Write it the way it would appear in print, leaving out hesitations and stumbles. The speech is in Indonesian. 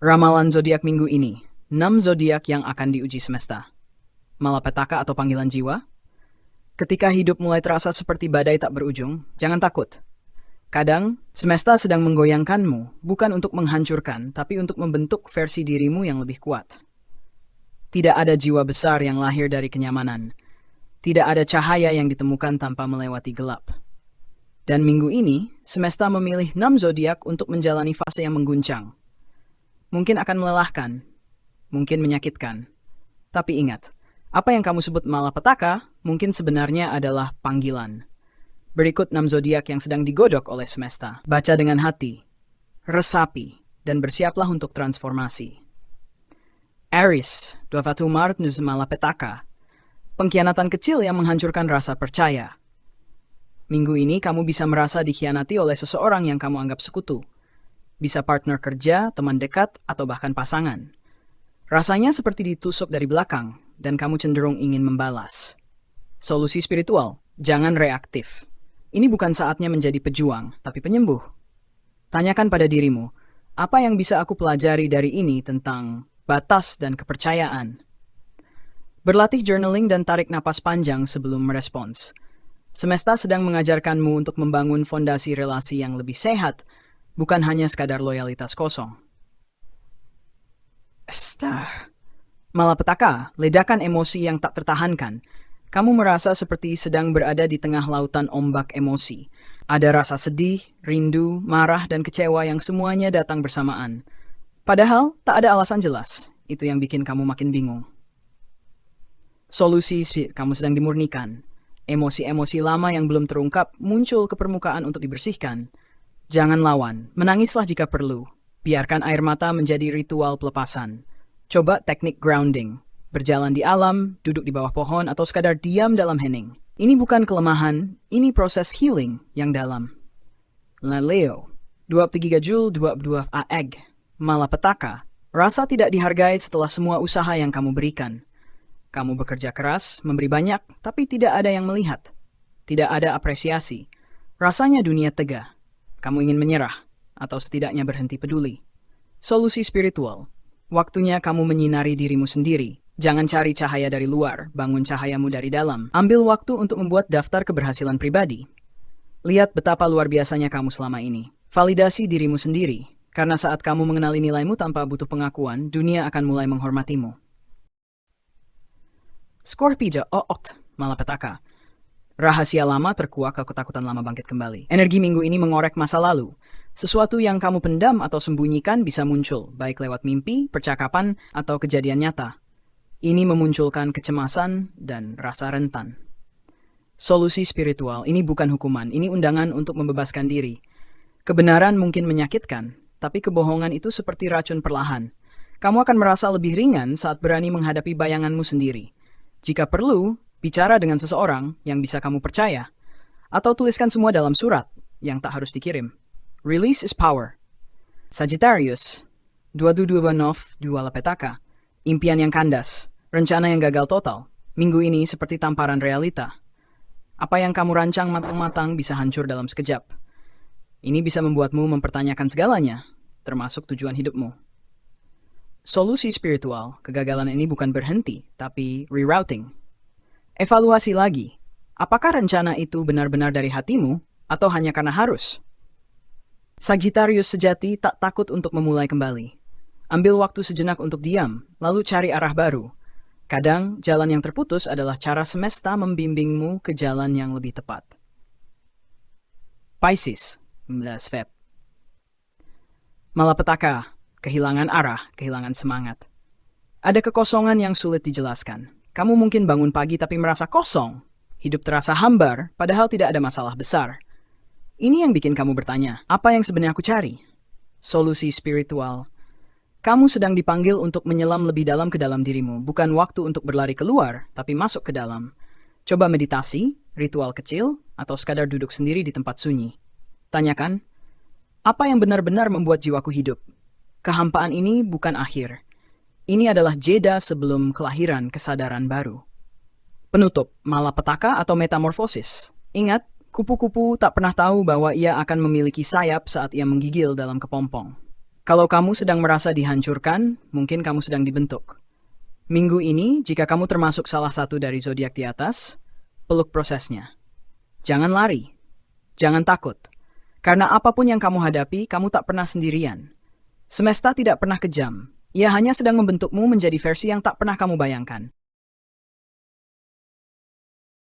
Ramalan zodiak minggu ini, 6 zodiak yang akan diuji semesta. Malapetaka atau panggilan jiwa? Ketika hidup mulai terasa seperti badai tak berujung, jangan takut. Kadang, semesta sedang menggoyangkanmu, bukan untuk menghancurkan, tapi untuk membentuk versi dirimu yang lebih kuat. Tidak ada jiwa besar yang lahir dari kenyamanan. Tidak ada cahaya yang ditemukan tanpa melewati gelap. Dan minggu ini, semesta memilih 6 zodiak untuk menjalani fase yang mengguncang. Mungkin akan melelahkan, mungkin menyakitkan. Tapi ingat, apa yang kamu sebut malapetaka mungkin sebenarnya adalah panggilan. Berikut 6 zodiak yang sedang digodok oleh semesta. Baca dengan hati, resapi, dan bersiaplah untuk transformasi. Aries, 24 Maret malapetaka. Pengkhianatan kecil yang menghancurkan rasa percaya. Minggu ini kamu bisa merasa dikhianati oleh seseorang yang kamu anggap sekutu. Bisa partner kerja, teman dekat, atau bahkan pasangan. Rasanya seperti ditusuk dari belakang, dan kamu cenderung ingin membalas. Solusi spiritual, jangan reaktif. Ini bukan saatnya menjadi pejuang, tapi penyembuh. Tanyakan pada dirimu, apa yang bisa aku pelajari dari ini tentang batas dan kepercayaan? Berlatih journaling dan tarik napas panjang sebelum merespons. Semesta sedang mengajarkanmu untuk membangun fondasi relasi yang lebih sehat, bukan hanya sekadar loyalitas kosong. Malapetaka, ledakan emosi yang tak tertahankan. Kamu merasa seperti sedang berada di tengah lautan ombak emosi. Ada rasa sedih, rindu, marah, dan kecewa yang semuanya datang bersamaan. Padahal, tak ada alasan jelas. Itu yang bikin kamu makin bingung. Solusi, kamu sedang dimurnikan. Emosi-emosi lama yang belum terungkap muncul ke permukaan untuk dibersihkan. Jangan lawan, menangislah jika perlu. Biarkan air mata menjadi ritual pelepasan. Coba teknik grounding. Berjalan di alam, duduk di bawah pohon, atau sekadar diam dalam hening. Ini bukan kelemahan, ini proses healing yang dalam. Leo, 23 Jul 22 Aeg, malapetaka. Rasa tidak dihargai setelah semua usaha yang kamu berikan. Kamu bekerja keras, memberi banyak, tapi tidak ada yang melihat. Tidak ada apresiasi. Rasanya dunia tega. Kamu ingin menyerah, atau setidaknya berhenti peduli. Solusi spiritual. Waktunya kamu menyinari dirimu sendiri. Jangan cari cahaya dari luar, bangun cahayamu dari dalam. Ambil waktu untuk membuat daftar keberhasilan pribadi. Lihat betapa luar biasanya kamu selama ini. Validasi dirimu sendiri, karena saat kamu mengenali nilaimu tanpa butuh pengakuan, dunia akan mulai menghormatimu. Scorpio, malapetaka. Rahasia lama terkuak, ketakutan lama bangkit kembali. Energi minggu ini mengorek masa lalu. Sesuatu yang kamu pendam atau sembunyikan bisa muncul, baik lewat mimpi, percakapan, atau kejadian nyata. Ini memunculkan kecemasan dan rasa rentan. Solusi spiritual, ini bukan hukuman, ini undangan untuk membebaskan diri. Kebenaran mungkin menyakitkan, tapi kebohongan itu seperti racun perlahan. Kamu akan merasa lebih ringan saat berani menghadapi bayanganmu sendiri. Jika perlu, bicara dengan seseorang yang bisa kamu percaya, atau tuliskan semua dalam surat yang tak harus dikirim. Release is power. Sagittarius, 22 malapetaka. Impian yang kandas, rencana yang gagal total. Minggu ini seperti tamparan realita. Apa yang kamu rancang matang-matang bisa hancur dalam sekejap. Ini bisa membuatmu mempertanyakan segalanya, termasuk tujuan hidupmu. Solusi spiritual, kegagalan ini bukan berhenti, tapi rerouting. Evaluasi lagi, apakah rencana itu benar-benar dari hatimu atau hanya karena harus? Sagittarius sejati tak takut untuk memulai kembali. Ambil waktu sejenak untuk diam, lalu cari arah baru. Kadang, jalan yang terputus adalah cara semesta membimbingmu ke jalan yang lebih tepat. Pisces, 19 Feb. Malapetaka, kehilangan arah, kehilangan semangat. Ada kekosongan yang sulit dijelaskan. Kamu mungkin bangun pagi tapi merasa kosong. Hidup terasa hambar, padahal tidak ada masalah besar. Ini yang bikin kamu bertanya, apa yang sebenarnya aku cari? Solusi spiritual. Kamu sedang dipanggil untuk menyelam lebih dalam ke dalam dirimu, bukan waktu untuk berlari keluar, tapi masuk ke dalam. Coba meditasi, ritual kecil, atau sekadar duduk sendiri di tempat sunyi. Tanyakan, apa yang benar-benar membuat jiwaku hidup? Kehampaan ini bukan akhir. Ini adalah jeda sebelum kelahiran kesadaran baru. Penutup, malapetaka atau metamorfosis. Ingat, kupu-kupu tak pernah tahu bahwa ia akan memiliki sayap saat ia menggigil dalam kepompong. Kalau kamu sedang merasa dihancurkan, mungkin kamu sedang dibentuk. Minggu ini, jika kamu termasuk salah satu dari zodiak di atas, peluk prosesnya. Jangan lari. Jangan takut. Karena apapun yang kamu hadapi, kamu tak pernah sendirian. Semesta tidak pernah kejam. Ia hanya sedang membentukmu menjadi versi yang tak pernah kamu bayangkan.